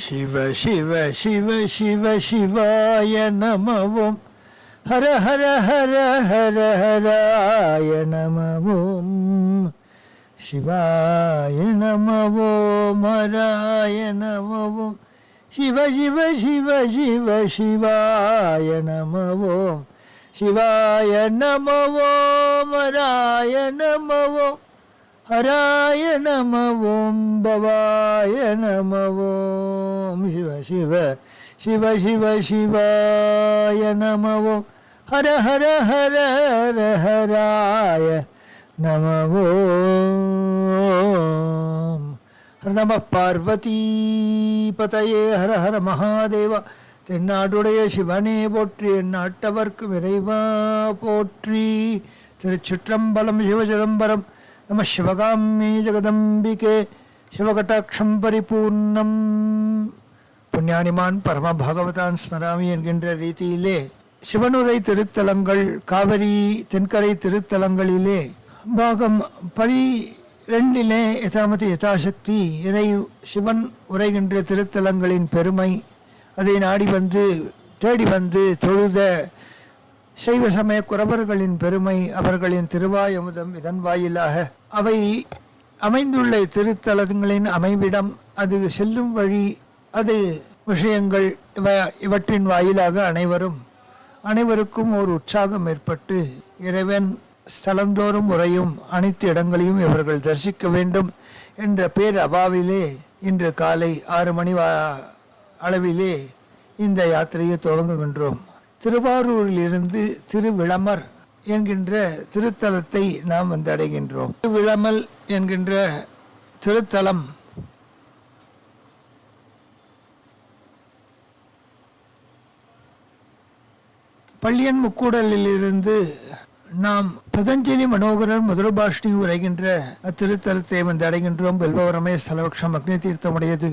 शिव शिव शिव शिव शिवाय नमः ओं हर हर हर हर हराय नमः ओं शिवाय नमः ओं हराय नमः ओं शिव शिव शिव शिव शिवाय नमः ओं शिवाय नमः ओं हराय नमः ओं हराय नमः ओं भवाय नमः ओं शिव शिव शिव शिव शिवाय नमः ओं हर हर हर हर हराय नमः ओं हर नमः पार्वती पतये हर हर महादेव தென்னாடுடைய சிவனே போற்றி எந்நாட்டவர்க்கும் இறைவா போற்றி. திருச்சிற்றம்பலம் சிவசிதம்பரம் நம சிவகாமி ஜெகதம்பிகே சிவகட்டாட்சம் பரிபூர்ணம். புண்ணியானிமான் பரம பாகவதான் ஸ்மராமி என்கின்ற ரீதியிலே சிவனுரை திருத்தலங்கள் காவிரி தென்கரை திருத்தலங்களிலே பாகம் 12 யதாமதி யதாசக்தி இறை சிவன் உரைகின்ற திருத்தலங்களின் பெருமை, அதை நாடி வந்து தேடி வந்து தொழுத சைவ சமய குறவர்களின் பெருமை, அவர்களின் திருவாயமுதம், இதன் வாயிலாக அவை அமைந்துள்ள திருத்தலங்களின் அமைவிடம், அது செல்லும் வழி, அது விஷயங்கள், இவற்றின் வாயிலாக அனைவருக்கும் ஒரு உற்சாகம் ஏற்பட்டு இறைவன் ஸ்தலந்தோறும் உரையும் அனைத்து இடங்களையும் இவர்கள் தரிசிக்க வேண்டும் என்ற பேர் அபாவிலே இன்று காலை 6 மணி அளவிலே இந்த யாத்திரையை தொடங்குகின்றோம். திருவாரூரில் இருந்து திருவிளமர் என்கின்ற திருத்தலத்தை நாம் வந்து அடைகின்றோம். திருவிளமல் என்கின்ற திருத்தலம் பள்ளியன் முக்கூடலிலிருந்து நாம் பதஞ்சலி மனோகரர் முதல்பாஷ்டி உரைகின்ற அத்திருத்தலத்தை வந்து அடைகின்றோம். வெல்பவரமே ஸ்தலவக்ஷம் அக்னி தீர்த்தமுடையது.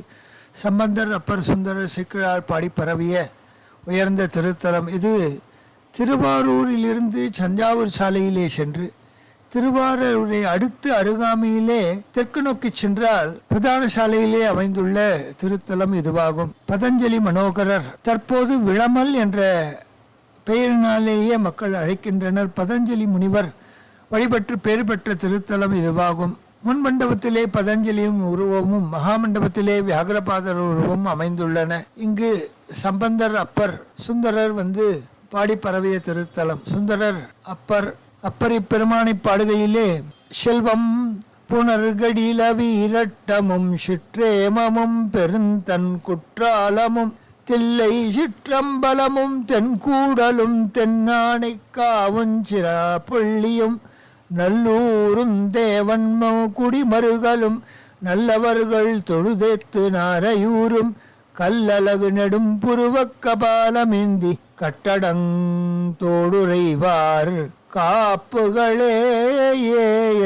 சம்பந்தர் அப்பர் சுந்தரர் சிக்கிழார் பாடி பரவிய உயர்ந்த திருத்தலம் இது. திருவாரூரிலிருந்து தஞ்சாவூர் சாலையிலே சென்று திருவாரூரை அடுத்து அருகாமையிலே தெற்கு நோக்கி சென்றால் பிரதான சாலையிலே அமைந்துள்ள திருத்தலம் இதுவாகும். பதஞ்சலி மனோகரர் தற்போது விளமல் என்ற பெயரினாலேயே மக்கள் அழைக்கின்றனர். பதஞ்சலி முனிவர் வழிபட்டு பெயர் பெற்ற திருத்தலம் இதுவாகும். முன் மண்டபத்திலே பதஞ்சலியும் உருவமும் மகாமண்டபத்திலே வியாகரபாதர் உருவமும் அமைந்துள்ளன. இங்கு சம்பந்தர் அப்பர் சுந்தரர் வந்து பாடி பரவிய திருத்தலம். சுந்தரர் அப்பர் இப்பெருமானை பாடுகையிலே செல்வம் புனர்கடில வீரட்டமும் சிற்றேமமும் பெருந்தன் குற்றாலமும் தில்லை சிற்றம்பலமும் தென்கூடலும் தென்னானைக்காவும் சிராப்பள்ளியும் நல்லூரும் தேவன் குடிமருகலும் நல்லவர்கள் தொழுதேத்து நாரையூரும் கல்லழகு நெடும் புருவக் கபாலமிந்தி கட்டடங்கோடுரைவார் காப்புகளே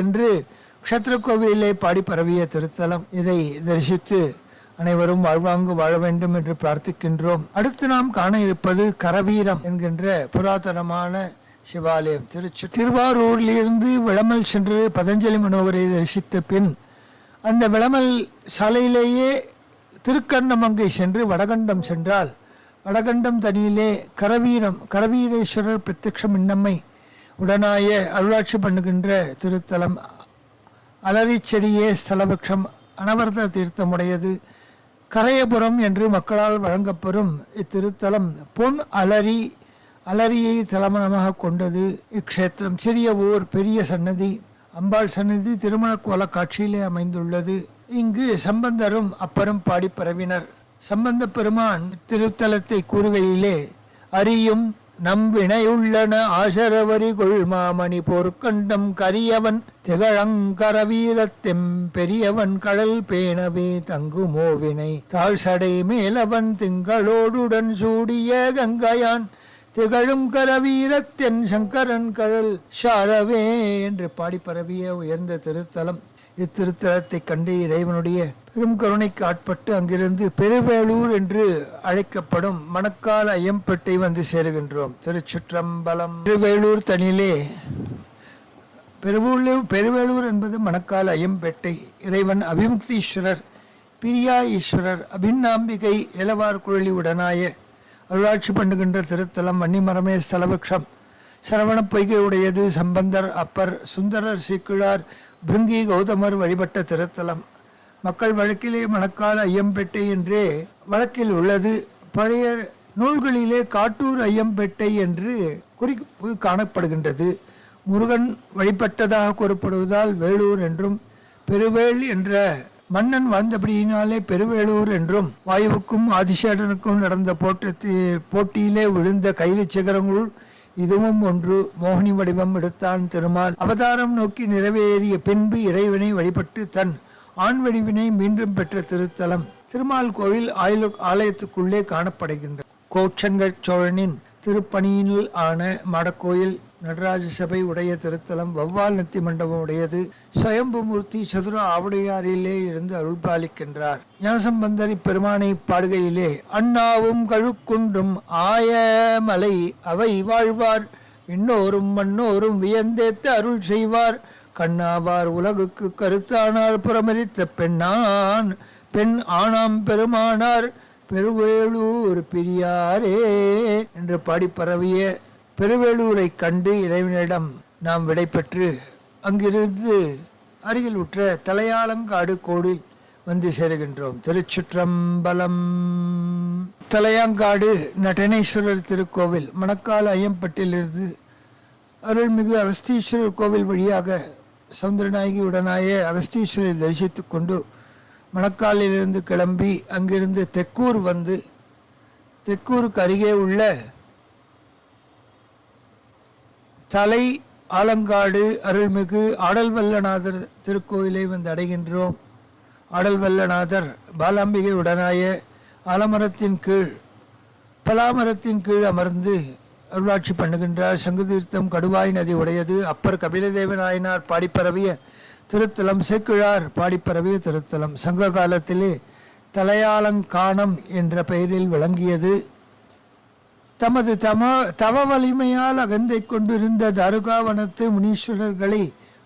என்று க்ஷத்ரகோவிலே பாடி பரவிய திருத்தலம். இதை தரிசித்து அனைவரும் வாழ்வாங்கு வாழ வேண்டும் என்று பிரார்த்திக்கின்றோம். அடுத்து நாம் காண இருப்பது கரவீரம் என்கின்ற புராதனமான சிவாலயம். திருவாரூரிலிருந்து விளமல் சென்று பதஞ்சலி மனோகரை தரிசித்த பின் அந்த விளமல் சாலையிலேயே திருக்கண்ணமங்கை சென்று வடகண்டம் சென்றால் வடகண்டம் தனியிலே கரவீரேஸ்வரர் பிரத்யக்ஷம் இன்னம்மை உடனாய அருளாட்சி பண்ணுகின்ற திருத்தலம். அலரிச்செடியே ஸ்தலபக்ஷம் அனவர்த தீர்த்தமுடையது. கரையபுரம் என்று மக்களால் வழங்கப்பெறும் இத்திருத்தலம் பொன் அலரியை தலமனமாக கொண்டது. இக்ஷேத்திரம் சிறிய ஊர், பெரிய சன்னதி, அம்பாள் சன்னதி திருமண கோல காட்சியிலே அமைந்துள்ளது. இங்கு சம்பந்தரும் அப்பரும் பாடி பரவினர். சம்பந்த பெருமான் திருத்தலத்தை கூறுகையிலே அறியும் நம்பினையுள்ளன ஆசரவரி கொள்மாமணி போர்க்கண்டம் கரியவன் திகழங்கரவீரத்தெம் பெரியவன் கடல் பேணவே தங்குமோவினை தாழ்சடை மேலவன் திங்களோடுடன் சூடிய கங்கையான் திகழும் கரவீரத்தென் சங்கரன் கடல் சாரவே என்று பாடி பரவிய உயர்ந்த திருத்தலம். இத்திருத்தலத்தை கண்டு இறைவனுடைய பெரும் கருணைக்கு ஆட்பட்டு அங்கிருந்து பெருவேளூர் என்று அழைக்கப்படும் மணக்கால் ஐயம்பேட்டை வந்து சேருகின்றோம். திருச்சிற்றம்பலம். பெருவேளூர் தனியிலே பெருவேளூர் என்பது மணக்கால் ஐயம்பேட்டை. இறைவன் அபிமுக்தீஸ்வரர் பிரியா ஈஸ்வரர் அபின்னாம்பிகை ஏலவார் குழலி உடனாய அருளாட்சி பண்ணுகின்ற திருத்தலம் வன்னிமரமே ஸ்தலபக்ஷம் சரவண பொய்கை உடையது. சம்பந்தர், அப்பர், சுந்தரர், சீக்கிழார், பிருங்கி, கௌதமர் வழிபட்ட திருத்தலம். மக்கள் வழக்கிலே மணக்கால் ஐயம்பேட்டை என்றே வழக்கில் உள்ளது. பழைய நூல்களிலே காட்டூர் ஐயம்பேட்டை என்று குறிப்பு காணப்படுகின்றது. முருகன் வழிபட்டதாக கூறப்படுவதால் வேலூர் என்றும், பெருவேள் என்ற மன்னன் வாழ்ந்தபடியினாலே பெருவேளூர் என்றும், வாயுவுக்கும் ஆதிசேடனுக்கும் நடந்த போட்டியிலே விழுந்த கைலி சிகரங்களுள் இதுவும் ஒன்று. மோகினி வடிவம் எடுத்தான் திருமால். அவதாரம் நோக்கி நிறைவேறிய பின்பு இறைவனை வழிபட்டு தன் ஆண் வடிவினை மீண்டும் பெற்ற திருத்தலம். திருமால் கோவில் ஆலயத்துக்குள்ளே காணப்படுகின்றது. கோச்சங்க சோழனின் திருப்பணியில் ஆன மாடக்கோயில் நடராஜ சபை உடைய திருத்தலம். வௌவால் நத்தி மண்டபம் உடையது. சுயம்புமூர்த்தி சதுர ஆவுடையாரிலே இருந்து அருள் பாலிக்கின்றார். ஞானசம்பந்தரி பெருமானை பாடுகையிலே அண்ணாவும் கழுக்குன்றும் ஆயமலை அவை வாழ்வார் விண்ணோரும் மண்ணோரும் வியந்தேத்த அருள் செய்வார் கண்ணாவார் உலகுக்கு கருத்தானார் புறமரித்த பெண் ஆனாம் பெருமானார் பெருவேளூர் பிரியாரே என்று பாடி பரவிய பெருவேளூரை கண்டு இறைவனிடம் நாம் விடைபெற்று அங்கிருந்து அருகில் உற்ற தலையாலங்காடு கோடில் வந்து சேருகின்றோம். திருச்சிற்றம்பலம். தலையாங்காடு நடனேஸ்வரர் திருக்கோவில் மணக்கால் ஐயம்பட்டிலிருந்து அருள்மிகு அகஸ்தீஸ்வரர் கோவில் வழியாக சௌந்தரநாயகி உடனாய அகஸ்தீஸ்வரரை தரிசித்து கொண்டு மணக்காலிலிருந்து கிளம்பி அங்கிருந்து தெக்கூர் வந்து தெக்கூருக்கு அருகே உள்ள தலை ஆலங்காடு அருள்மிகு ஆடல்வல்லநாதர் திருக்கோவிலை வந்து அடைகின்றோம். ஆடல்வல்லநாதர் பாலாம்பிகை உடனாய ஆலமரத்தின் கீழ் பலாமரத்தின் கீழ் அமர்ந்து அருளாட்சி பண்ணுகின்றார். சங்குதீர்த்தம் கடுவாய் நதி உடையது. அப்பர் கபிலதேவ நாயனார் பாடிப்பரவிய திருத்தலம். சேக்கிழார் பாடிப்பரவிய திருத்தலம். சங்க காலத்திலே தலையாலங்கானம் என்ற பெயரில் விளங்கியது. தமது தவ வலிமையால் அகந்தை கொண்டிருந்த தருகாவனத்து முனீஸ்வரர்களை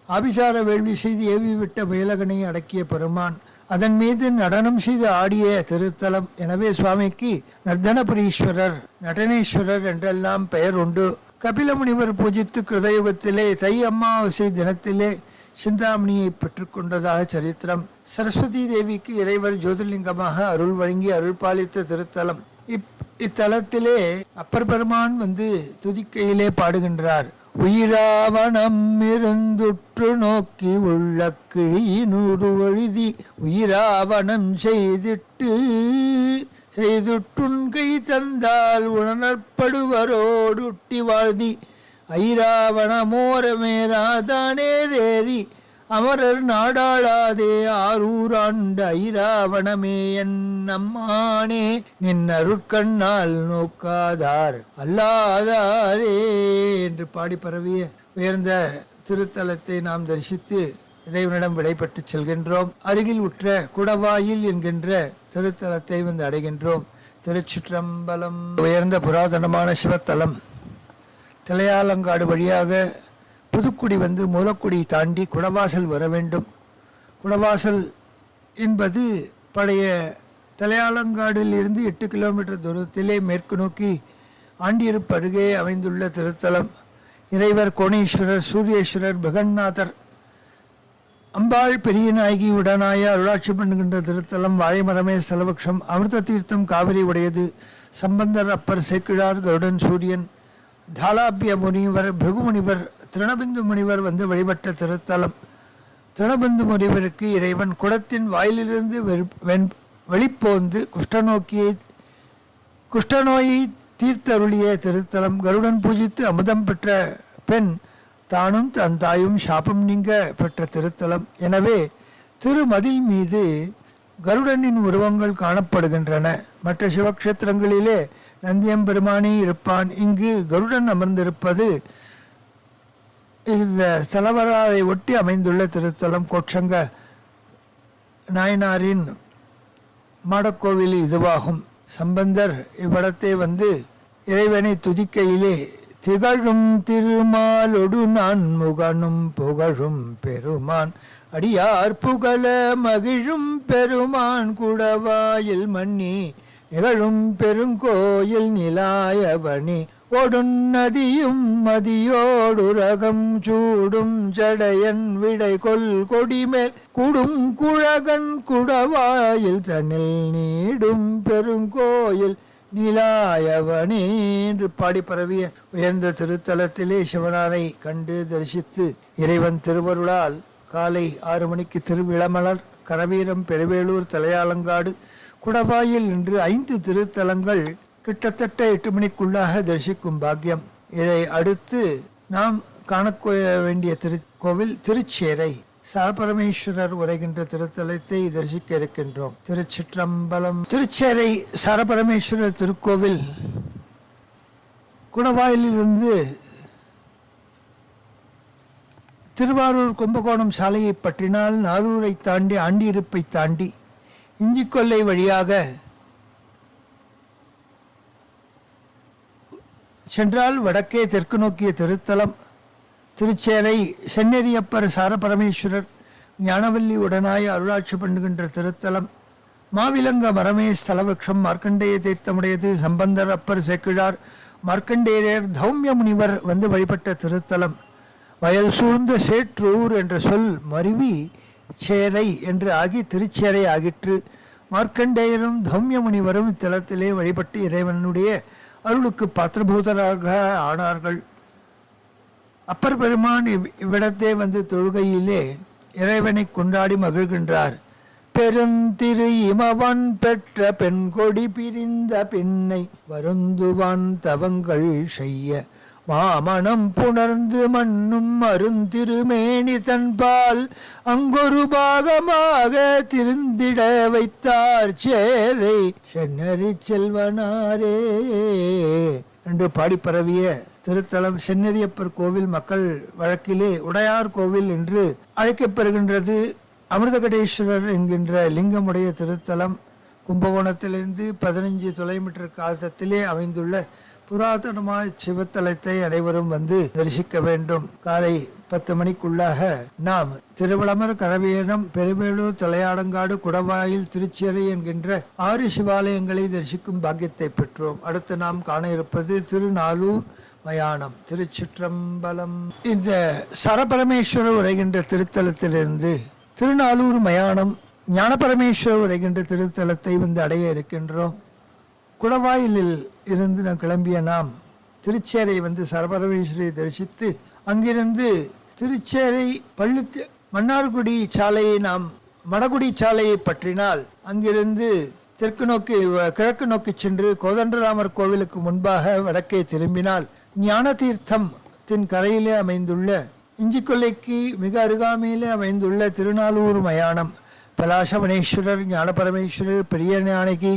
ஆபிசார வேள்வி செய்து ஏவிவிட்ட முயலகனை அடக்கிய பெருமான் அதன் மீது நடனம் செய்து ஆடிய திருத்தலம். எனவே சுவாமிக்கு நர்தனபுரீஸ்வரர், நடனேஸ்வரர் என்றெல்லாம் பெயர் உண்டு. கபில முனிவர் பூஜித்து கிருதயுகத்திலே தை அமாவாசை தினத்திலே சிந்தாமணியை பெற்றுக்கொண்டதாக சரித்திரம். சரஸ்வதி தேவிக்கு இறைவர் ஜோதிர்லிங்கமாக அருள் வழங்கி அருள் பாலித்த திருத்தலம். இத்தலத்திலே அப்பர் பெருமான் வந்து துதிக்கையிலே பாடுகின்றார். உயிராவணம் இருந்துற்று நோக்கி உள்ள கிழியினூறு எழுதி உயிராவணம் செய்துட்டுன்கை தந்தால் உணர்ப்படுவரோடுட்டி வாழ்தி ஐராவணமோரமேராதானேரேறி அமரர் நாடாளாதே ஆரூராண்ட ஐராவணமே என் அம்மானே நின் அருட்கண்ணால் நோக்காதார் அல்லாதாரே என்று பாடி பரவிய உயர்ந்த திருத்தலத்தை நாம் தரிசித்து இறைவனிடம் விடைபெற்று செல்கின்றோம். அருகில் உற்ற குடவாயில் என்கின்ற திருத்தலத்தை வந்து அடைகின்றோம். திருச்சிற்றம்பலம். உயர்ந்த புராதனமான சிவத்தலம். தலையாலங்காடு வழியாக புதுக்குடி வந்து மூலக்குடி தாண்டி குடவாசல் வர வேண்டும். குடவாசல் என்பது பழைய தலையாலங்காடில் இருந்து 8 கிலோமீட்டர் தூரத்திலே மேற்கு நோக்கி ஆண்டியிருப்பு அருகே அமைந்துள்ள திருத்தலம். இறைவர் கோணேஸ்வரர், சூரியேஸ்வரர், பிரகன்நாதர், அம்பாள் பெரியநாயகி உடனாய அருளாட்சி பண்ணுகின்ற திருத்தலம். வாழைமரமே செலவக்ஷம். அமிர்த தீர்த்தம் காவிரி உடையது. சம்பந்தர், அப்பர், சேக்கிழார், கருடன், சூரியன், தாலாபிய முனிவர், பிருகுமுனிவர், திருணபிந்து முனிவர் வந்து வழிபட்ட திருத்தலம். திருணபிந்து முனிவருக்கு இறைவன் குடத்தின் வாயிலிருந்து வெளிப்போந்து குஷ்டநோயை தீர்த்தருளிய திருத்தலம். கருடன் பூஜித்து அமுதம் பெற்ற பெண் தானும் தன் தாயும் சாபம் நீங்க பெற்ற திருத்தலம். எனவே திருமதில் மீது கருடனின் உருவங்கள் காணப்படுகின்றன. மற்ற சிவக்ஷேத்திரங்களிலே நந்தியம்பெருமானே இருப்பான். இங்கு கருடன் அமர்ந்திருப்பது இந்த ஸ்தலவராரை ஒட்டி அமைந்துள்ள திருத்தலம். கோட்சங்க நாயனாரின் மாடக்கோவில் இதுவாகும். சம்பந்தர் இவ்விடத்தை வந்து இறைவனை துதிக்கையிலே திகழும் திருமாலொடு நான் முகனும் புகழும் பெருமான் அடியார் புகழ மகிழும் பெருமான் குடவாயில் மன்னி நிகழும் பெருங்கோயில் நிலாயவனி ஒடும் நதியும் மதியோடுரகம் சூடும் ஜடையன் விடை கொல் கொடிமேல் குடும் குழகன் குடவாயில் தனில் நீடும் பெருங்கோயில் நிலாயவனே என்று பாடி பரவிய உயர்ந்த திருத்தலத்திலே சிவனாரை கண்டு தரிசித்து இறைவன் திருவருளால் காலை 6 மணிக்கு திருவிளமலர், கரவீரம், பெருவேளூர், தலையாலங்காடு, குடவாயில் என்று 5 திருத்தலங்கள் கிட்டத்தட்ட 8 மணிக்குள்ளாக தரிசிக்கும் பாக்கியம். இதை அடுத்து நாம் காண வேண்டிய திருக்கோவில் திருச்சேரை. சாரபரமேஸ்வரர் உரைகின்ற திருத்தலத்தை தரிசிக்க இருக்கின்றோம். திருச்சிற்றம்பலம். திருச்சேரை சாரபரமேஸ்வரர் திருக்கோவில் குடவாயிலிருந்து திருவாரூர் கும்பகோணம் சாலையை பற்றினால் நாதூரை தாண்டி ஆண்டியிருப்பை தாண்டி இஞ்சிக்கொல்லை வழியாக சென்றால் வடக்கே தெற்கு நோக்கிய திருத்தலம் திருச்சேரை. சென்னேரியப்பர் சாரபரமேஸ்வரர் ஞானவல்லி உடனாய் அருளாட்சி பண்ணுகின்ற திருத்தலம். மாவிலங்க மரமே ஸ்தலவృక్షம். மார்க்கண்டேய தீர்த்தமுடையது. சம்பந்தர், அப்பர், சேக்கிழார், மார்க்கண்டேயர், தௌமிய முனிவர் வந்து வழிபட்ட திருத்தலம். வயல் சூழ்ந்த சேற்றூர் என்ற சொல் மருவி சேரை என்று ஆகி திருச்சேரை ஆகிற்று. மார்க்கண்டேயரும் தௌமிய முனிவரும் இத்தலத்திலே வழிபட்டு இறைவனுடைய அருளுக்கு பாத்திரபூதராக ஆனார்கள். அப்பர் பெருமான் இவ்விடத்தே வந்து தொழுகையிலே இறைவனை கொண்டாடி மகிழ்கின்றார். பெருந்திரு இமவன் பெற்ற பெண்கொடி பிரிந்த பின்னை வருந்துவான் தவங்கள் செய்ய மாமணம் புணர்ந்து மண்ணும் அருந்திருமேனி தன்பால் அங்கொரு பாகமாக திருந்திட வைத்தார் சேரை சென்னறி செல்வனாரே என்று பாடி பரவிய திருத்தலம் சென்னரியப்பர் கோவில் மக்கள் வழக்கிலே உடையார் கோவில் என்று அழைக்கப்பெறுகின்றது. அமிர்தகடேஸ்வரர் என்கின்ற லிங்கமுடைய திருத்தலம் கும்பகோணத்திலிருந்து 15 கிலோமீட்டர் காலத்திலே அமைந்துள்ள புராதனமான சிவத்தலத்தை அனைவரும் வந்து தரிசிக்க வேண்டும். காலை 10 மணிக்குள்ளாக நாம் திருவிளமர், கரவீரம், பெருவேளூர், தலையாடங்காடு, குடவாயில், திருச்சேரை என்கின்ற 6 சிவாலயங்களை தரிசிக்கும் பாக்கியத்தை பெற்றோம். அடுத்து நாம் காண இருப்பது திருநாளூர் மயானம். திருச்சிற்றம்பலம். இந்த சரபரமேஸ்வரர் உரைகின்ற திருத்தலத்திலிருந்து திருநாளூர் மயானம் ஞானபரமேஸ்வரர் உரைகின்ற திருத்தலத்தை வந்து அடைய இருக்கின்றோம். குடவாயிலில் இருந்து நாம் கிளம்பிய நாம் திருச்சேரை வந்து சரபரமேஸ்வரை தரிசித்து அங்கிருந்து திருச்சேரை மன்னார்குடி சாலையை நாம் மடகுடி சாலையை பற்றினால் அங்கிருந்து தெற்கு நோக்கி கிழக்கு நோக்கி சென்று கோதண்டராமர் கோவிலுக்கு முன்பாக வடக்கே திரும்பினால் ஞான தீர்த்தத்தின் கரையிலே அமைந்துள்ள இஞ்சிக்கொல்லைக்கு மிக அருகாமையிலே அமைந்துள்ள திருநாளூர் மயானம் பலாசவனேஸ்வரர், ஞானபரமேஸ்வரர், பெரிய ஞானகி,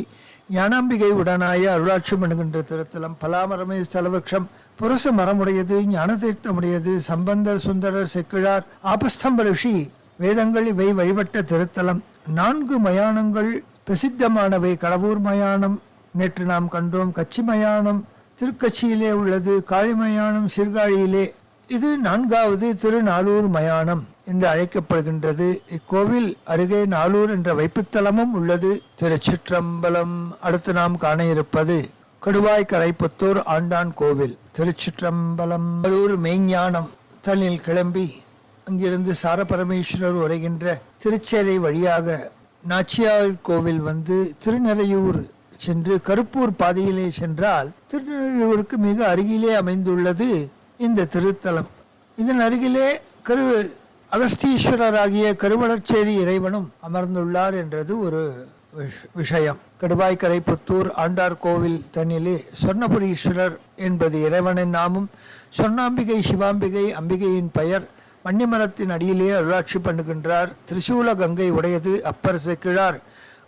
ஞானாம்பிகை உடனாய அருளாட்சி பண்ணுகின்ற திருத்தலம். பலாமரமே ஸ்தலவృక్షம். புரச மரமுடையது. ஞான தீர்த்தமுடையது. சம்பந்தர், சுந்தரர், செக்கிழார், ஆபஸ்தம்ப ரிஷி வேதங்கள் இவை வழிபட்ட திருத்தலம். 4 மயானங்கள் பிரசித்தமானவை. கடவூர் மயானம் நேற்று நாம் கண்டோம். கச்சி மயானம் திருக்கட்சியிலே உள்ளது. காளி மயானம் சீர்காழியிலே. இது 4வது திருநாளூர் மயானம் என்று அழைக்கப்படுகின்றது. இக்கோவில் அருகே நாளூர் என்ற வைப்புத்தலமும் உள்ளது. திருச்சிற்றம்பலம். அடுத்து நாம் காண இருப்பது கடுவாய் கரைப்புத்தூர் ஆண்டான் கோவில். திருச்சிற்றம்பலம். ஒரு மெய்ஞானம் தனில் கிளம்பி அங்கிருந்து சாரபரமேஸ்வரர் உரைகின்ற திருச்சேரை வழியாக நாச்சியார் கோவில் வந்து திருநறையூர் சென்று கருப்பூர் பாதையிலே சென்றால் திருநறையூருக்கு மிக அருகிலே அமைந்துள்ளது இந்த திருத்தலம். இதன் அருகிலே அகஸ்தீஸ்வரராகிய கருவளச்சேரி இறைவனும் அமர்ந்துள்ளார் என்றது ஒரு விஷயம். கடுவாய்க்கரை புத்தூர் ஆண்டார் கோவில் தன்னிலே சொர்ணபுரீஸ்வரர் என்பது இறைவனின் நாமம். சொர்ணாம்பிகை, சிவாம்பிகை, அம்பிகையின் பெயர். மன்னிமரத்தின் அடியிலே அருளாட்சி பண்ணுகின்றார். திரிசூல கங்கை உடையது. அப்பர், சேக்கிழார்,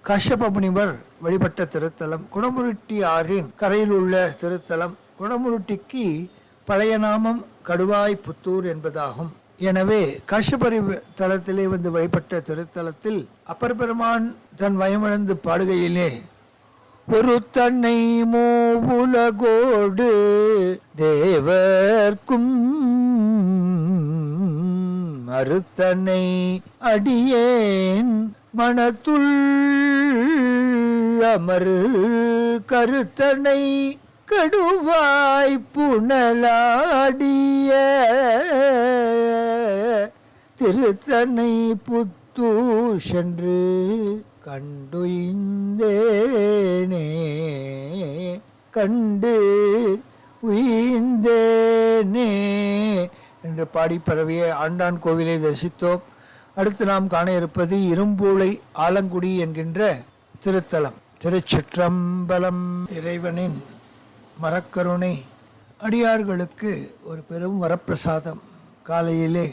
காஷ்யப முனிவர் வழிபட்ட திருத்தலம். குடமுருட்டி ஆறின் கரையில் உள்ள திருத்தலம். குடமுருட்டிக்கு பழைய நாமம் கடுவாய் புத்தூர் என்பதாகும். எனவே காஷ்யபரி தலத்திலே வந்து வழிபட்ட திருத்தலத்தில் அப்பர் பெருமான் தன் வயமிழந்து பாடுகையிலே ஒரு தன்னை மூவுலகோடு தேவர்க்கும் மறுத்தனை அடியேன் மனத்துள் அமரு கருத்தனை கடுவாய் புனலாடிய திருத்தனை புத்து சென்று கண்டுயிந்தேனே கண்டு உயிந்தேனே என்று பாடி பரவிய ஆண்டான் கோவிலை தரிசித்தோம். அடுத்து நாம் காண இருப்பது இரும்பூளை ஆலங்குடி என்கின்ற திருத்தலம். திருச்சிற்றம்பலம். இறைவனின் மரக்கருணை அடியார்களுக்கு ஒரு பெரும் வரப்பிரசாதம். காலையிலே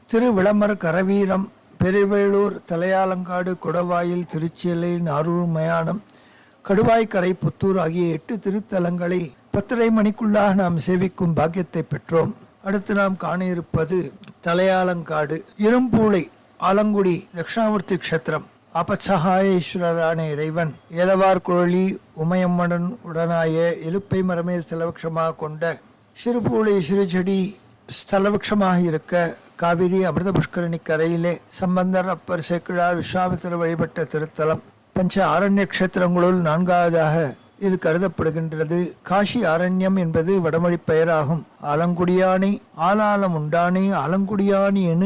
திருவிளமர் கரவீரம் பெருவேளூர் தலையாலங்காடு குடவாயில் திருச்சிலை நாரூர் மயானம் கடுவாய்க்கரை புத்தூர் ஆகிய 8 திருத்தலங்களை 10:30 மணிக்குள்ளாக நாம் சேவிக்கும் பாக்கியத்தை பெற்றோம். அடுத்து நாம் காண இருப்பது தலையாலங்காடு இரும்பூளை ஆலங்குடி தட்சிணாமூர்த்தி க்ஷேத்திரம். ஆபத்சகாயேஸ்வரரான இறைவன் ஏலவார் குழலி உமையம்மடன் உடனாய இலுப்பை மரமே ஸ்தலவக்ஷமாக கொண்ட சிறுபூளை சிறுச்செடி ஸ்தலவக்ஷமாக இருக்க காவிரி அமிர்த புஷ்கரணி கரையிலே சம்பந்தர் அப்பர் சேக்கிழார் விஸ்வாமித்திரர் வழிபட்ட திருத்தலம். பஞ்ச ஆரண்ய க்ஷேத்திரங்களுள் 4வதாக இது கருதப்படுகின்றது. காஷி ஆரண்யம் என்பது வடமொழி பெயராகும். ஆலங்குடியானை ஆலாலம் உண்டானே ஆலங்குடியானி என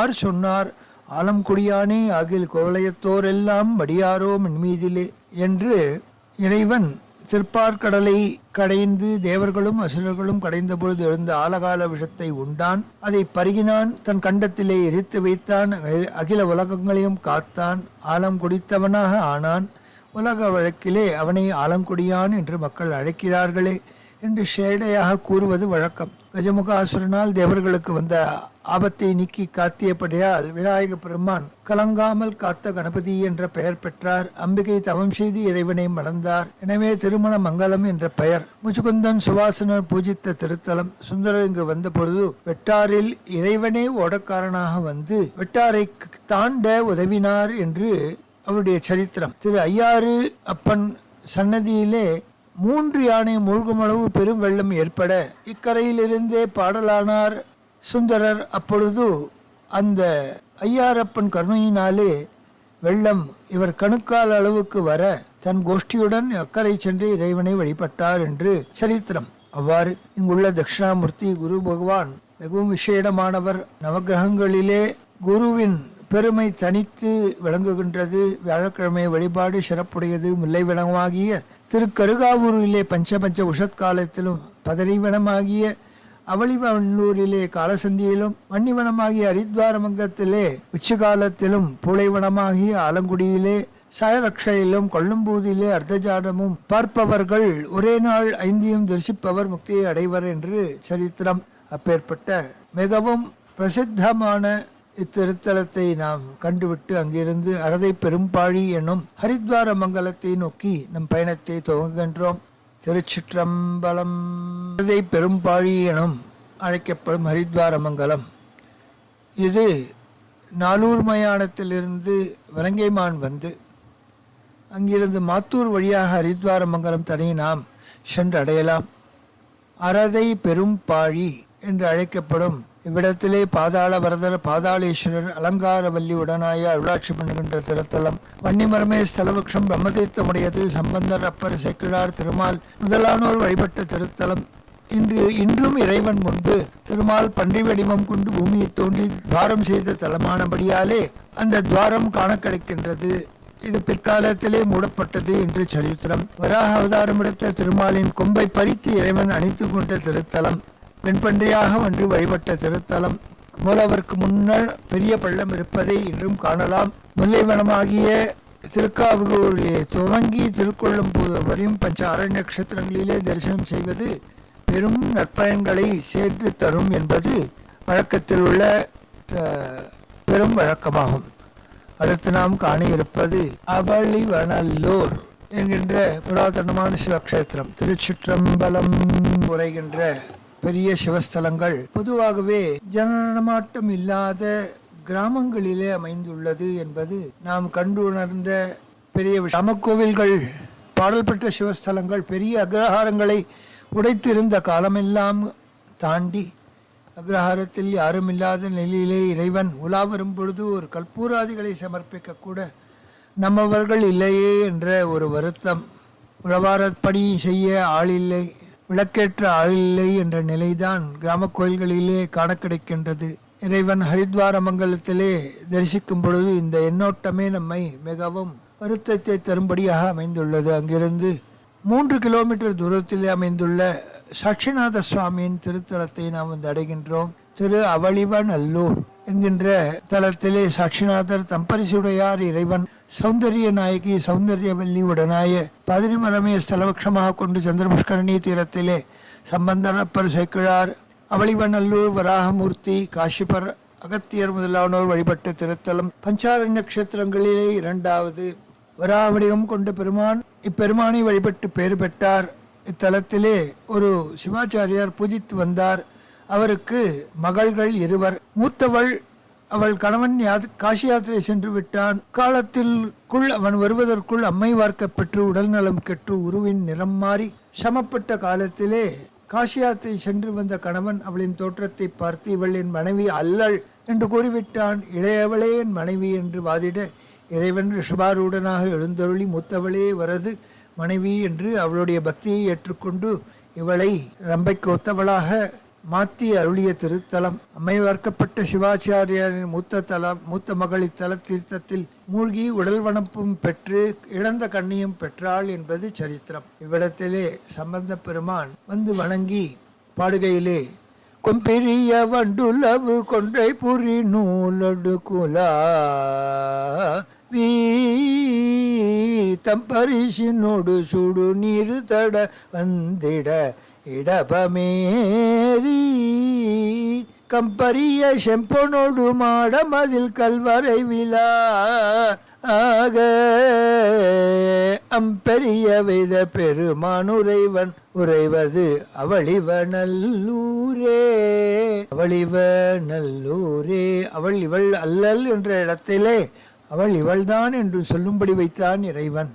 ஆர் சொன்னார் ஆலங்குடியானே ஆகில் கோவலயத்தோர் எல்லாம் மடியாரோ மின்மீதிலே என்று இறைவன் திருப்பார்கடலை கடைந்து தேவர்களும் அசுரர்களும் கடைந்த பொழுது எழுந்த ஆலகால விஷத்தை உண்டான். அதை பருகினான், தன் கண்டத்திலே எரித்து வைத்தான், அகில உலகங்களையும் காத்தான், ஆலம் குடித்தவனாக ஆனான். உலக வழக்கிலே அவனை ஆலங்குடியான் என்று மக்கள் அழைக்கிறார்களே என்று ஷேடையாக கூறுவது வழக்கம். கஜமுகாசுரனால் தேவர்களுக்கு வந்த ஆபத்தை நீக்கி காத்தியபடியால் விநாயக பெருமான் கலங்காமல் காத்த கணபதி என்ற பெயர் பெற்றார். அம்பிகை தவம் செய்து இறைவனை மணந்தார். எனவே திருமண மங்கலம் என்ற பெயர். முச்சுகுந்தன் சுவாசனர் பூஜித்த திருத்தலம். சுந்தரர் இங்கு வந்த பொழுது வெட்டாரில் இறைவனே ஓடக்காரனாக வந்து வெட்டாரை தாண்ட உதவினார் என்று அவருடைய சரித்திரம். திரு ஐயாறு அப்பன் சன்னதியிலே 3 யானை மூழ்குமளவு பெரும் வெள்ளம் ஏற்பட இக்கரையிலிருந்தே பாடலானார் சுந்தரர். அப்பொழுது அந்த ஐயாரப்பன் கருணையினாலே வெள்ளம் இவர் கணுக்கால் அளவுக்கு வர தன் கோஷ்டியுடன் அக்கறை சென்று இறைவனை வழிபட்டார் என்று சரித்திரம். அவ்வாறு இங்குள்ள தட்சிணாமூர்த்தி குரு பகவான் மிகவும் விசேடமானவர். நவகிரகங்களிலே குருவின் பெருமை தனித்து விளங்குகின்றது. வியாழக்கிழமை வழிபாடு சிறப்புடையது. முல்லைவனமாகிய திருக்கருகாவூரிலே பஞ்சபஞ்ச உஷத்காலத்திலும் பதறிவனமாகிய அவளிவண்ணூரிலே காலசந்தியிலும் மன்னிவனமாகிய ஹரித்வாரமங்கத்திலே உச்சிகாலத்திலும் பூளைவனமாகிய ஆலங்குடியிலே சாயரக்ஷையிலும் கொல்லும்பூதிலே அர்த்தஜாடமும் பார்ப்பவர்கள் ஒரே நாள் 5ஐயும் தரிசிப்பவர் முக்தியை அடைவர் என்று சரித்திரம். அப்பேற்பட்ட மிகவும் பிரசித்தமான இத்திருத்தலத்தை நாம் கண்டுவிட்டு அங்கிருந்து அரதை பெரும்பாழி எனும் ஹரித்வார மங்கலத்தை நோக்கி நம் பயணத்தை துவங்குகின்றோம். திருச்சிற்றம்பலம். அரதை பெரும்பாழி எனும் அழைக்கப்படும் ஹரித்வார மங்கலம் இது நாலூர் மயானத்திலிருந்து வலங்கைமான் வந்து அங்கிருந்து மாத்தூர் வழியாக ஹரித்வார மங்கலம் தனி நாம் சென்று அடையலாம். அரதை பெரும்பாழி என்று அழைக்கப்படும் இவ்விடத்திலே பாதாள வரதர் பாதாளேஸ்வரர் அலங்காரவல்லி உடனாய அருளாட்சி பண்ணுகின்ற திருத்தலம். வன்னிமரமே ஸ்தலவக்ஷம் பிரம்மதீர்த்தமுடையது. சம்பந்தர் அப்பர் சேக்கிழார் திருமால் முதலானோர் வழிபட்ட திருத்தலம். இன்றும் இறைவன் முன்பு திருமால் பன்றி வடிவம் கொண்டு பூமியை தோண்டி துவாரம் செய்த தலமானபடியாலே அந்த துவாரம் காண கிடைக்கின்றது. இது பிற்காலத்திலே மூடப்பட்டது என்று சரித்திரம். வராக அவதாரம் எடுத்த திருமாலின் கொம்பை பறித்து இறைவன் அணித்து கொண்ட திருத்தலம். வெண்பன்றியாக வந்து வழிபட்ட திருத்தலம். மூலவருக்கு முன்னால் பெரிய பள்ளம் இருப்பதை இன்றும் காணலாம். முல்லைவனமாகிய திருக்காவுகூரிலே துவங்கி திருக்கொள்ளும்போது வரையும் பஞ்ச ஆரண்ய நட்சத்திரங்களிலே தரிசனம் செய்வது பெரும் நற்பயன்களை சேர்த்து தரும் என்பது வழக்கத்தில் உள்ள பெரும் வழக்கமாகும். அடுத்து நாம் காண இருப்பது அவளிவனல்லூர் என்கின்ற புராதனமான சிவக்ஷேத்திரம். திருச்சிற்றம்பலம் உரைகின்ற பெரிய சிவஸ்தலங்கள் பொதுவாகவே ஜனநடமாட்டம் இல்லாத கிராமங்களிலே அமைந்துள்ளது என்பது நாம் கண்டு உணர்ந்த பெரிய ராமக்கோவில்கள் பாடல் பெற்ற சிவஸ்தலங்கள் பெரிய அக்ரஹாரங்களை உடைத்திருந்த காலமெல்லாம் தாண்டி அக்ரஹாரத்தில் யாருமில்லாத நிலையிலே இறைவன் உலா வரும் பொழுது ஒரு கற்பூராதிகளை சமர்ப்பிக்க கூட நம்மவர்கள் இல்லையே என்ற ஒரு வருத்தம், உழவாரப்பணி செய்ய ஆளில்லை, விளக்கேற்ற ஆளில்லை என்ற நிலைதான் கிராம கோயில்களிலே காண கிடைக்கின்றது. இறைவன் ஹரித்வார மங்கலத்திலே தரிசிக்கும் பொழுது இந்த எண்ணோட்டமே நம்மை மிகவும் வருத்தத்தை தரும்படியாக அமைந்துள்ளது. அங்கிருந்து 3 கிலோமீட்டர் தூரத்தில் அமைந்துள்ள சாட்சிநாத சுவாமியின் திருத்தலத்தை நாம் வந்து அடைகின்றோம். திரு அவளிவநல்லூர் என்கின்ற தலத்திலே சாட்சிநாதர் தம்பரிசுடையார் இறைவன் சௌந்தரிய நாயகி சௌந்தரியவல்லி உடனாய பதிரிமரமே ஸ்தலபக்ஷமாக கொண்டு சந்திரபுஷ்கரணி தீரத்திலே சம்பந்தனப்பர் சேக்கிழார் அவளிவநல்லூர் வராகமூர்த்தி காஷிபர் அகத்தியர் முதலானோர் வழிபட்ட திருத்தலம். பஞ்சாரண்ய நட்சத்திரங்களிலே 2வது வராக வடிவம் கொண்ட பெருமான். இப்பெருமானை வழிபட்டு பேறு பெற்றார். இத்தலத்திலே ஒரு சிவாச்சாரியார் பூஜித்து வந்தார். அவருக்கு மகள்கள் 2. மூத்தவள் அவள் கணவன் காசி யாத்திரை சென்று விட்டான். காலத்திற்குள் அவன் வருவதற்குள் அம்மை வார்க்க பெற்று உடல் நலம் கெற்று உருவின் நிறம் மாறி சமப்பட்ட காலத்திலே காசி யாத்திரை சென்று வந்த கணவன் அவளின் தோற்றத்தை பார்த்து இவள் என் மனைவி அல்லள் என்று கூறிவிட்டான். இளையவளே என் மனைவி என்று வாதிட இறைவன் ரிஷபாரூடனாக எழுந்தருளி மூத்தவளே வரது மனைவி என்று அவளுடைய பக்தியை ஏற்றுக்கொண்டு இவளை ரம்பைக்கு ஒத்தவளாக மாற்றி அருளிய திருத்தலம். அம்மை வார்க்கப்பட்ட சிவாச்சாரியாரின் மூத்த மகள் இத்தல தீர்த்தத்தில் மூழ்கி உடல் வனப்பும் பெற்று இழந்த கண்ணியும் பெற்றாள் என்பது சரித்திரம். இவ்விடத்திலே சம்பந்த பெருமான் வந்து வணங்கி பாடுகையிலே கொம்பெரிய வண்டுலவு கொன்றை புரி நூலடு குலா தம்பரிசினோடு சுடு நீரு தட வந்திட இடபமேரி கம்பரிய செம்பனோடு மாட மதில் கல்வரை விழா ஆக அம்பெரிய வேத பெருமானுரைவன் உறைவது அவளிவநல்லூரே அவளிவநல்லூரே. அவள் இவள் அல்லல் என்ற இடத்திலே அவள் இவள்தான் என்று சொல்லும்படி வைத்தான் இறைவன்.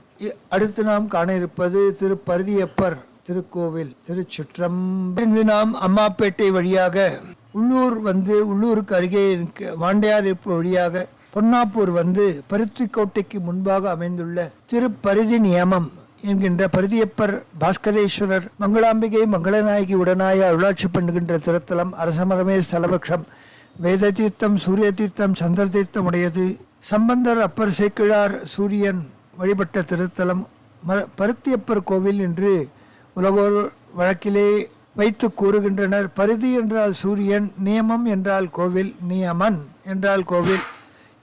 அடுத்து நாம் காண இருப்பது திருப்பருதியப்பர் திருக்கோவில் திருச்சுற்றம்பலம். நாம் அம்மாப்பேட்டை வழியாக உள்ளூருக்கு அருகே வாண்டையார் வழியாக பொன்னாப்பூர் வந்து பருத்திக்கோட்டைக்கு முன்பாக அமைந்துள்ள திருப்பருதி நியமம் என்கின்ற பருதியப்பர் பாஸ்கரேஸ்வரர் மங்களாம்பிகை மங்களநாயகி உடனாய அருளாட்சி பண்ணுகின்ற திருத்தலம். அரசமரமே ஸ்தலபக்ஷம். வேத தீர்த்தம் சூரிய தீர்த்தம் சந்திர தீர்த்தம் உடையது. சம்பந்தர் அப்பர் சேக்கிழார் சூரியன் வழிபட்ட திருத்தலம். பருத்தியப்பர் கோவில் என்று உலகோர் வழக்கிலே வைத்து கூறுகின்றனர். பருதி என்றால் சூரியன், நியமம் என்றால் கோவில், நியமன் என்றால் கோவில்.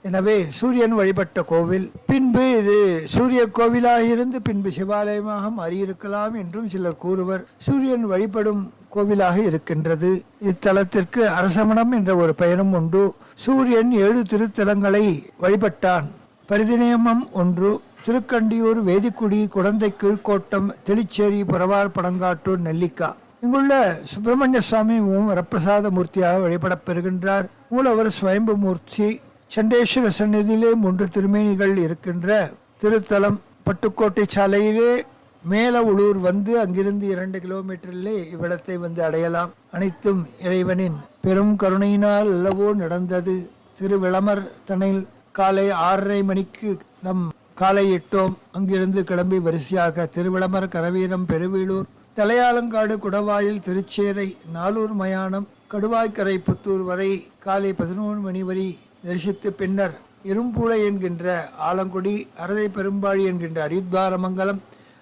எனவே சூரியன் வழிபட்ட கோவில். பின்பு இது சூரிய கோவிலாக இருந்து பின்பு சிவாலயமாக மாறியிருக்கலாம் என்றும் சிலர் கூறுவர். சூரியன் வழிபடும் கோவிலாக இருக்கின்றது. இத்தலத்திற்கு அரசமணம் என்ற ஒரு பெயரும் உண்டு. சூரியன் 7 திருத்தலங்களை வழிபட்டான். பரிதிநியமம் 1, திருக்கண்டியூர், வேதிக்குடி, குடந்தை கீழ்கோட்டம், தெளிச்சேரி, புறவார், படங்காட்டூர், நெல்லிக்கா. இங்குள்ள சுப்பிரமணிய சுவாமி வரப்பிரசாத மூர்த்தியாக வழிபடப் பெறுகின்றார். மூலவர் ஸ்வயம்பு மூர்த்தி. சண்டேஸ்வர சந்நிதியிலே 3 திருமேனிகள் இருக்கின்ற திருத்தலம். பட்டுக்கோட்டை சாலையிலே மேல உளூர் வந்து அங்கிருந்து 2 கிலோமீட்டரிலே இவ்விடத்தை வந்து அடையலாம். அனைத்தும் இறைவனின் பெரும் கருணையினால் அல்லவோ நடந்தது. திருவிளமர் தனில் காலை 6:30 மணிக்கு நம் காலை இட்டோம். அங்கிருந்து கிளம்பி வரிசையாக திருவிளமர், கரவீரம், பெருவீளூர், தலையாலங்காடு, குடவாயில், திருச்சேரை, நாலூர் மயானம், கடுவாய்க்கரை புத்தூர் வரை காலை 11 மணி வரை தரிசித்து பின்னர் இரும்பூளை என்கின்ற ஆலங்குடி, அரதை பெரும்பாழி என்கின்ற ஹரித்வாரமங்கலம்,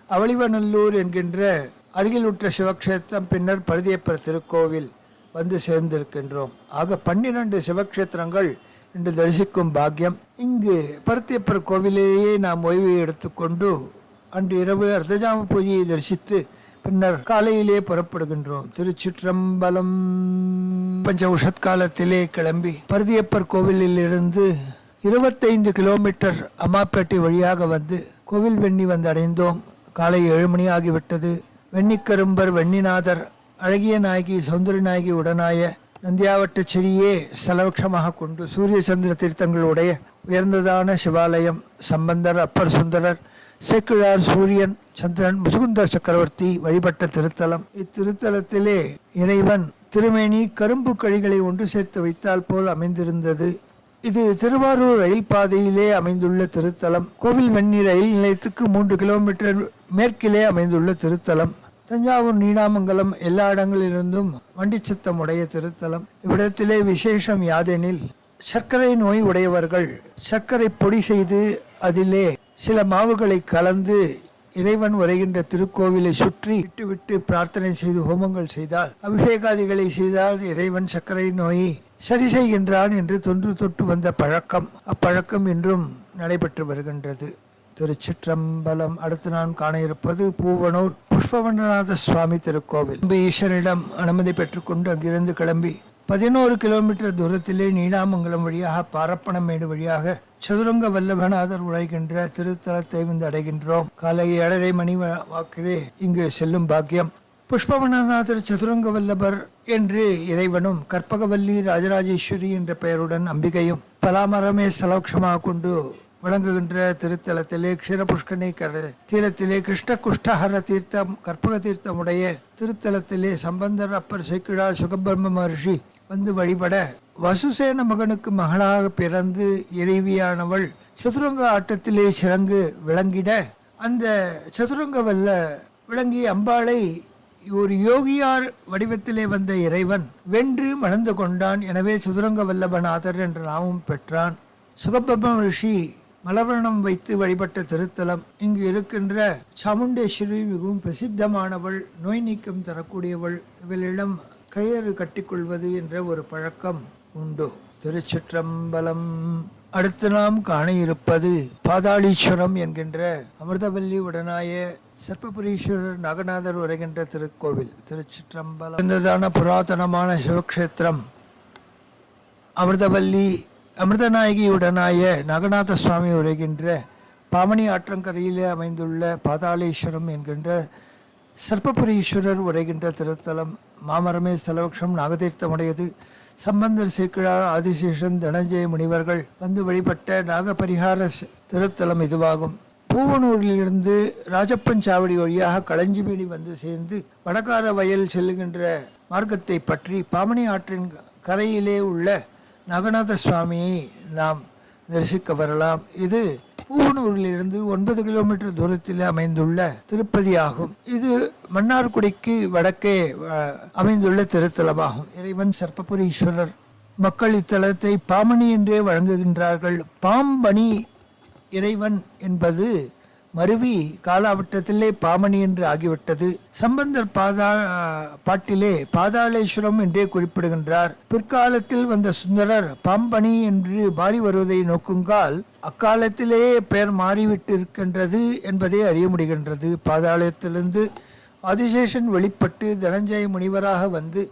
அவளிவநல்லூர் என்கின்ற அருகிலுற்ற சிவக்ஷேத்திரம், பின்னர் பருதியப்பர் திருக்கோவில் வந்து சேர்ந்திருக்கின்றோம். ஆக 12 சிவக்ஷேத்திரங்கள் இன்று தரிசிக்கும் பாக்கியம். இங்கு பருத்தியப்பர் கோவிலேயே நாம் ஓய்வு எடுத்துக்கொண்டு அன்று இரவு அர்த்தஜாம பூஜையை தரிசித்து பின்னர் காலையிலே புறப்படுகின்றோம். திருச்சிற்றம்பலம். பஞ்ச உஷத்காலத்திலே கிளம்பி பருதியப்பர் கோவிலில் இருந்து 25 கிலோமீட்டர் அம்மாப்பேட்டை வழியாக வந்து கோவில் வெண்ணி வந்து அடைந்தோம். காலை 7 மணி ஆகிவிட்டது. வெண்ணிக்கரும்பர், வெண்ணிநாதர், அழகிய நாயகி, சௌந்தர நாயகி உடனாய நந்தியாவட்ட செடியே ஸ்தலவட்சமாக கொண்டு சூரிய சந்திர தீர்த்தங்களுடைய உயர்ந்ததான சிவாலயம். சம்பந்தர், அப்பர் சுந்தரர், சேக்கிழார், சூரியன், சந்திரன், முசுகுந்தர் சக்கரவர்த்தி வழிபட்ட திருத்தலம். இத்திருத்தலத்திலே இறைவன் திருமேனி கரும்பு கழிகளை ஒன்று சேர்த்து வைத்தால் போல் அமைந்திருந்தது. இது திருவாரூர் ரயில் பாதையிலே அமைந்துள்ள திருத்தலம். கோவில் வெண்ணி ரயில் நிலையத்துக்கு 3 கிலோமீட்டர் மேற்கிலே அமைந்துள்ள திருத்தலம். தஞ்சாவூர் நீடாமங்கலம் எல்லா இடங்களிலிருந்தும் வண்டி சத்தம் உடைய திருத்தலம். இவ்விடத்திலே விசேஷம் யாதெனில், சர்க்கரை நோய் உடையவர்கள் சர்க்கரை பொடி செய்து அதிலே சில மாவுகளை கலந்து இறைவன் உரைகின்ற திருக்கோவிலை சுற்றி விட்டு பிரார்த்தனை செய்து ஹோமங்கள் செய்தால், அபிஷேகாதிகளை செய்தால் இறைவன் சர்க்கரை நோயை சரி செய்கின்றான் என்று தொன்று தொட்டு வந்த பழக்கம். அப்பழக்கம் இன்றும் நடைபெற்று வருகின்றது. திருச்சிற்றம்பலம். அடுத்து நான் காண இருப்பது பூவனூர் புஷ்பவண்டநாத சுவாமி திருக்கோவில். ஈஸ்வரிடம் அனுமதி பெற்றுக்கொண்டு அங்கிருந்து கிளம்பி 11 கிலோமீட்டர் தூரத்திலே நீடாமங்கலம் வழியாக பாரப்பணமேடு வழியாக சதுரங்க வல்லபநாதர் உழைகின்ற திருத்தலத்தை வந்து அடைகின்றோம். காலை 7:30 மணி வாக்கிலே இங்கு செல்லும் பாக்கியம். புஷ்பவனநாதர் சதுரங்க வல்லபர் என்று இறைவனும், கற்பகவல்லி ராஜராஜேஸ்வரி என்ற பெயருடன் அம்பிகையும் பலாமரமே சலோக்ஷமாக கொண்டு விளங்குகின்ற திருத்தலத்திலே க்ஷீரபுஷ்கரணி தீரத்திலே கிருஷ்ண குஷ்டஹர தீர்த்தம் கற்பக தீர்த்தமுடைய திருத்தலத்திலே சம்பந்தர், அப்பர், சேக்கிழார், சுகபிரம்ம மகர்ஷி வந்து வழிபட, வசுசேன மகனுக்கு மகளாக பிறந்து இறைவியானவள் சதுரங்க ஆட்டத்திலே சிறங்கு விளங்கிட, அந்த சதுரங்க வல்ல விளங்கிய அம்பாளை ஒரு யோகியார் வடிவத்திலே வந்த இறைவன் வென்று மணந்து கொண்டான். எனவே சதுரங்க வல்லபநாதர் என்ற நாமம் பெற்றான். சுகபிரம்ம ரிஷி மலவர்ணம் வைத்து வழிபட்ட திருத்தலம். இங்கு இருக்கின்ற சாமுண்டேஸ்வரி மிகவும் பிரசித்தமானவள், நோய் நீக்கம் தரக்கூடியவள். இவளிடம் கயிறு கட்டிக்கொள்வது என்ற ஒரு பழக்கம் உண்டு. திருச்சிற்றம்பலம். அடுத்து நாம் காண இருப்பது பாதாளீஸ்வரம் என்கின்ற அமிர்தவல்லி உடனாய சர்ப்பபுரீஸ்வரர் நாகநாதர் உரைகின்ற திருக்கோவில். திருச்சிற்றம்பலம். இருந்ததான புராதனமான சிவக்ஷேத்திரம். அமிர்தவல்லி அமிர்தநாயகியுடனாய நாகநாத சுவாமி உரைகின்ற பாமணி ஆற்றங்கரையிலே அமைந்துள்ள பாதாளேஸ்வரம் என்கின்ற சர்ப்பபுரீஸ்வரர் உரைகின்ற திருத்தலம். மாமரமே ஸ்தலவக்ஷம் நாகதீர்த்தமுடையது. சம்பந்தர், சேக்கிழார், ஆதிசேஷன், தனஞ்சய முனிவர்கள் வந்து வழிபட்ட நாகபரிகார திருத்தலம் இதுவாகும். பூவனூரிலிருந்து ராஜப்பன் சாவடி வழியாக களஞ்சிமேடி வந்து சேர்ந்து வடகார வயல் செல்லுகின்ற மார்க்கத்தை பற்றி பாமணி ஆற்றின் கரையிலே உள்ள நாகநாத சுவாமியை நாம் தரிசிக்க வரலாம். இது பூவனூரிலிருந்து 9 கிலோமீட்டர் தூரத்தில் அமைந்துள்ள திருப்பதி ஆகும். இது மன்னார்குடிக்கு வடக்கே அமைந்துள்ள திருத்தலமாகும். இறைவன் சர்ப்பபுரீஸ்வரர். மக்கள் இத்தலத்தை பாமணி என்றே வழங்குகின்றார்கள். பாம்பணி இறைவன் என்பது மருவி காலாவட்டத்திலே பாமணி என்று ஆகிவிட்டது. சம்பந்தர் பாட்டிலே பாதாளேஸ்வரம் என்றே குறிப்பிடுகின்றார். பிற்காலத்தில் வந்த சுந்தரர் பாம்பணி என்று மாறி வருவதை நோக்குங்கால் அக்காலத்திலேயே பெயர் மாறிவிட்டிருக்கின்றது என்பதை அறிய முடிகின்றது. பாதாளத்திலிருந்து ஆதிசேஷன் வெளிப்பட்டு தனஞ்சய முனிவராக வந்து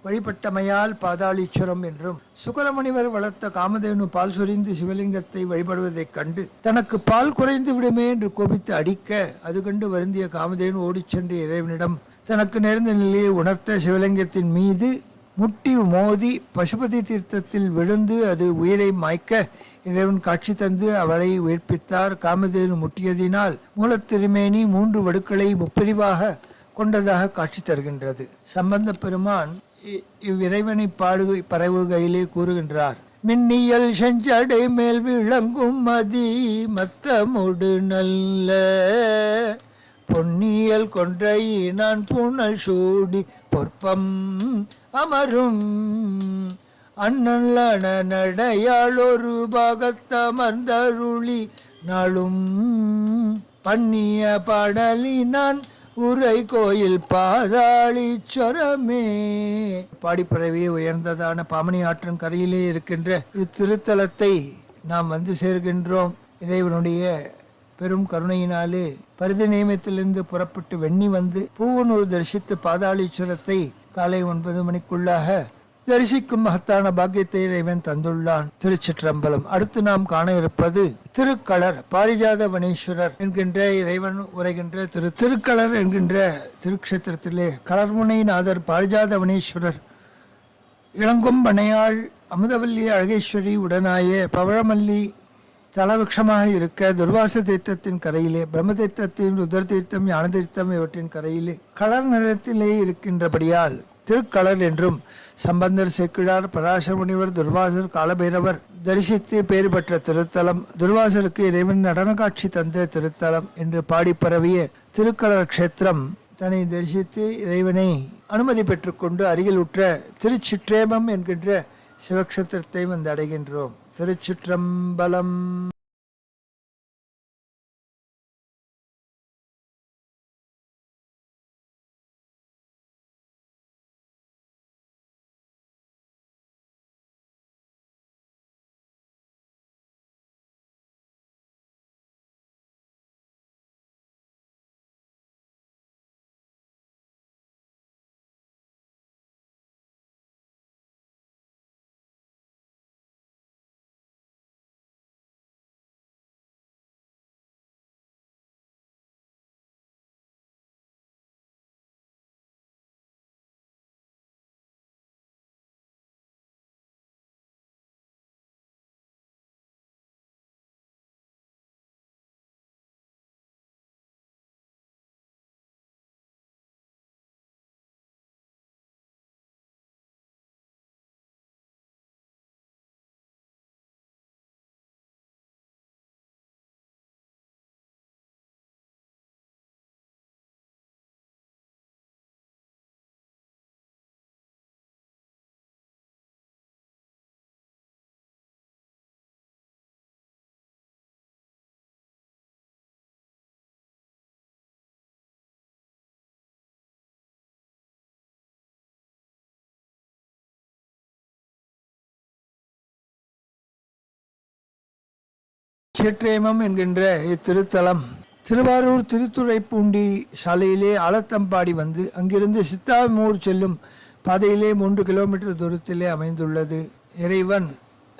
வழிபட்டமையால் பாதாளீஸ்வரம் என்றும், சுகரமுனிவர் வளர்த்த காமதேனு பால் சொரிந்து சிவலிங்கத்தை வழிபடுவதைக் கண்டு தனக்கு பால் குறைந்து விடுமே என்று கோபித்து அடிக்க, அது கண்டு வருந்திய காமதேனு ஓடிச் சென்று இறைவனிடம் தனக்கு நேர்ந்த நிலையை உணர்த்த சிவலிங்கத்தின் மீது முட்டி மோதி பசுபதி தீர்த்தத்தில் விழுந்து அது உயிரை மாய்க்க இறைவன் காட்சி தந்து அவளை உயிர்ப்பித்தார். காமதேனு முட்டியதினால் மூலத்திருமேனி 3 வடுக்களை முப்பிரிவாக கொண்டதாக காட்சி தருகின்றது. சம்பந்த பெருமான் இவ்விறைவனை பரவுகையிலே கூறுகின்றார். மின்னியல் செஞ்சடை மேல் விளங்கும் மதி மத்தமுடு நல்ல பொன்னியல் கொன்றையினான் புனல் சூடி பொற்பம் அமரும் அண்ணல்ல நடையாள் ஒரு பாகத்தமர்ந்தருளி நாளும் பண்ணிய பாடலினான் உரை கோயில் பாதாளீஸ்வரமே. பாடிப்பறவை உயர்ந்ததான பாமணி ஆற்றின் கரையிலே இருக்கின்ற இத்திருத்தலத்தை நாம் வந்து சேர்கின்றோம். இறைவனுடைய பெரும் கருணையினாலே பரிதி நியமத்திலிருந்து புறப்பட்டு வெண்ணி வந்து பூவனூர் தரிசித்து பாதாளீஸ்வரத்தை காலை 9 மணிக்குள்ளாக தரிசிக்கும் மகத்தான பாக்கியத்தை இறைவன் தந்துள்ளான். திருச்சிற்றம்பலம். அடுத்து நாம் காண இருப்பது திருக்களர் பாரிஜாத வனேஸ்வரர் என்கின்ற இறைவன் உரைகின்ற திருக்களர் என்கின்ற திருக்ஷேத்திரத்திலே களர்முனைநாதர் பாரிஜாத வனேஸ்வரர் இளங்கொம்பனையாள் அமுதவல்லி அழகேஸ்வரி உடனாய பவழமல்லி தலவிருஷமாக இருக்க துர்வாச தீர்த்தத்தின் கரையிலே, பிரம்ம தீர்த்தத்தின் ருத்ர தீர்த்தம், ஞான தீர்த்தம் இவற்றின் கரையிலே கலர் நிறத்திலே இருக்கின்றபடியால் திருக்களர் என்றும், சம்பந்தர், சேக்கிழார், பராசர முனிவர், துர்வாசர், காலபைரவர் தரிசித்து பேறு பெற்ற திருத்தலம், துர்வாசருக்கு இறைவன் நடன காட்சி தந்த திருத்தலம் என்று பாடி பரவிய திருக்களர் க்ஷேத்திரம் தன்னை தரிசித்து இறைவனை அனுமதி பெற்றுக்கொண்டு அருகில் உற்ற திருச்சிற்றேமம் என்கின்ற சிவக்ஷேத்திரத்தை வந்து அடைகின்றோம். திருச்சிற்றம்பலம். சிற்றேமம் என்கின்ற இத்திருத்தலம் திருவாரூர் திருத்துறைப்பூண்டி சாலையிலே ஆலத்தம்பாடி வந்து அங்கிருந்து சித்தாமூர் செல்லும் பாதையிலே 3 கிலோமீட்டர் தூரத்திலே அமைந்துள்ளது. இறைவன்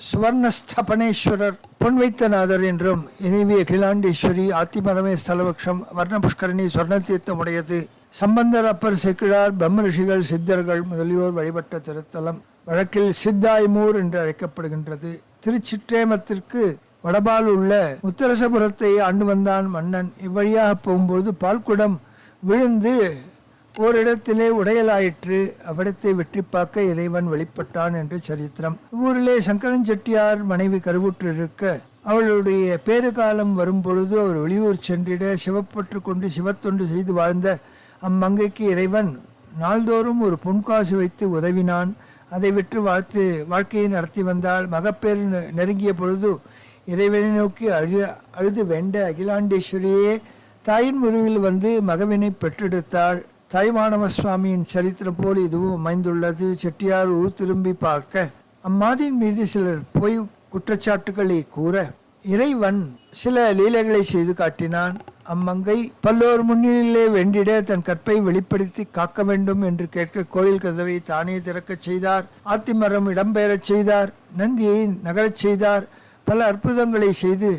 சுவர்ணஸ்தபனேஸ்வரர், பொன்வைத்தநாதர் என்றும், இறைவி அகிலாண்டேஸ்வரி, ஆத்திமரமே ஸ்தலவக்ஷம், வர்ண புஷ்கரணி, சொர்ண தீர்த்தம் உடையது. சம்பந்தர், அப்பர், சேக்கிழார், பிரம்ம ரிஷிகள், சித்தர்கள் முதலியோர் வழிபட்ட திருத்தலம். வழக்கில் சித்தாய்மூர் என்று அழைக்கப்படுகின்றது. திருச்சிற்றேமத்திற்கு வடபால் உள்ள முத்தரசபுரத்தை ஆண்டு வந்தான் மன்னன். இவ்வழியாக போகும்போது பால்குடம் விழுந்து ஓரிடத்திலே உடையலாயிற்று. அவ்விடத்தை வெற்றி பார்க்க இறைவன் வெளிப்பட்டான் என்று சரித்திரம். ஊரிலே சங்கரன் செட்டியார் மனைவி கருவுற்றிருக்க அவளுடைய பேறு காலம் வரும்பொழுது அவர் வெளியூர் சென்றிட சிவப்பற்று கொண்டு சிவத்தொண்டு செய்து வாழ்ந்த அம்மங்கைக்கு இறைவன் நாள்தோறும் ஒரு பொன்காசு வைத்து உதவினான். அதை விற்று வாழ்க்கையை நடத்தி வந்தாள். மகப்பேறு நெருங்கிய பொழுது இறைவனை நோக்கி அழுது வேண்ட அகிலாண்டேஸ்வரியே தாயின் உருவில் வந்து மகவினை பெற்றெடுத்தாள். தாய்மானவ சுவாமியின் சரித்திரம் போல் இதுவும் அமைந்துள்ளது. செட்டியார் ஊர் திரும்பி பார்க்க அம்மாதின் மீது சிலர் பொய் குற்றச்சாட்டுகளை கூற இறைவன் சில லீலைகளை செய்து காட்டினான். அம்மங்கை பல்லோர் முன்னிலே வெண்டிட தன் கற்பை வெளிப்படுத்தி காக்க வேண்டும் என்று கேட்க கோயில் கதவை தானே திறக்கச் செய்தார். ஆத்திமரம் இடம்பெயரச் செய்தார். நந்தியை நகரச் செய்தார். பல அற்புதங்களை செய்து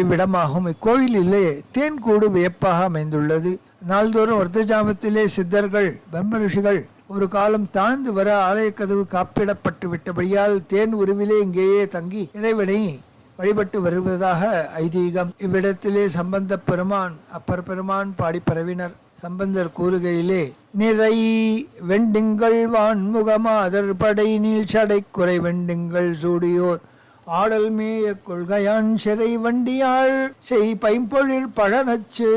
இவ்விடமாகும். இக்கோயிலிலே தேன்கூடு வியப்பாக அமைந்துள்ளது. நாள்தோறும் வர்த்தஜாமத்திலே சித்தர்கள், பிரம்ம ரிஷிகள் ஒரு காலம் தாழ்ந்து வர ஆலய கதவு காப்பிடப்பட்டு விட்டபடியால் தேன் உருவிலே இங்கேயே தங்கி இறைவனை வழிபட்டு வருவதாக ஐதீகம். இவ்விடத்திலே சம்பந்த பெருமான், அப்பர் பெருமான் பாடி பரவினர். சம்பந்தர் கூறுகையிலே நிறை வெண்டிங்கள் வான்முகமாதர் படை நீழ்ச்சடை குறை வெண்டிங்கள் சூடியோர் ஆடல் மேய கொள்கையான் சிறை வண்டியாள் செய் பைம்பொழிற் பழனச்சு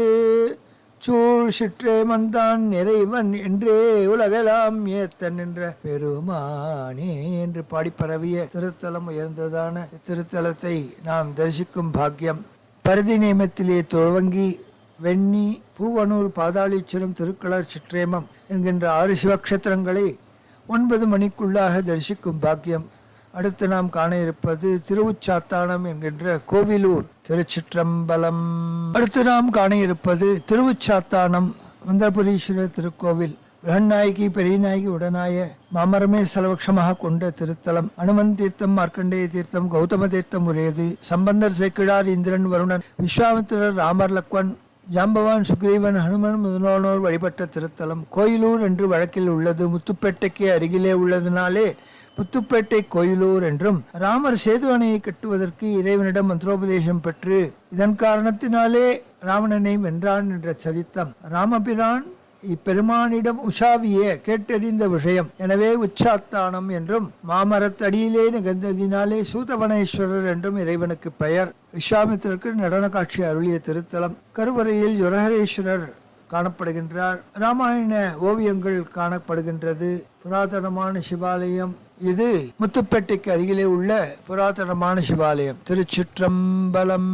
சூழ் சிற்றேமந்தான் நிறைவன் என்றே உலகெல்லாம் ஏத்தன் என்ற பெருமானே என்று பாடி பரவிய திருத்தலம் உயர்ந்ததான திருத்தலத்தை நாம் தரிசிக்கும் பாக்கியம். பருதி நேமத்திலே துவங்கி வெண்ணி, பூவனூர், பாதாளீச்சரம், திருக்களர், சிற்றேமம் என்கின்ற 6 சிவக்ஷேத்திரங்களை 9 மணிக்குள்ளாக தரிசிக்கும் பாக்கியம். அடுத்து நாம் காண இருப்பது திருவுச்சாத்தானம் என்கின்ற கோவிலூர். திருச்சிற்றம்பலம். அடுத்து நாம் காண இருப்பது திருவுச்சாத்தானம், மந்தபுரீஸ்வரர் திருக்கோவில். பிரகநாயகி, பெரியநாயகி உடனாய மாமரமே ஸ்தலவக்ஷமாக கொண்ட திருத்தலம். அனுமன் தீர்த்தம், மார்க்கண்டேய தீர்த்தம், கௌதம தீர்த்தம் உரியது. சம்பந்தர், சேக்கிழார், இந்திரன், வருணன், விஸ்வாமித்திரர், ராமர், லக்வன், ஜாம்பவான், சுக்ரீவன், ஹனுமன் முதலானோர் வழிபட்ட திருத்தலம். கோயிலூர் என்று வழக்கில் உள்ளது. முத்துப்பேட்டைக்கு அருகிலே உள்ளதினாலே புத்துப்பேட்டை கோயிலூர் என்றும், ராமர் சேது அணையை கட்டுவதற்கு இறைவனிடம் மந்திரோபதேசம் பெற்று இதன் காரணத்தினாலே ராவணனை வென்றான் என்ற சரித்தம். ராமபிரான் இப்பெருமானிடம் உஷாவியே கேட்டறிந்த விஷயம். எனவே உச்சாத்தானம் என்றும் மாமரத்தடியிலே நிகழ்ந்ததினாலே சூதவனேஸ்வரர் என்றும் இறைவனுக்கு பெயர். விஸ்வாமித்திரருக்கு நடன காட்சி அருளிய திருத்தலம். கருவறையில் ஜொரஹரேஸ்வரர் காணப்படுகின்றார். ராமாயண ஓவியங்கள் காணப்படுகின்றது. புராதனமான சிவாலயம் இது. முத்துப்பேட்டைக்கு அருகிலே உள்ள புராதனமான சிவாலயம். திருச்சிற்றம்பலம்.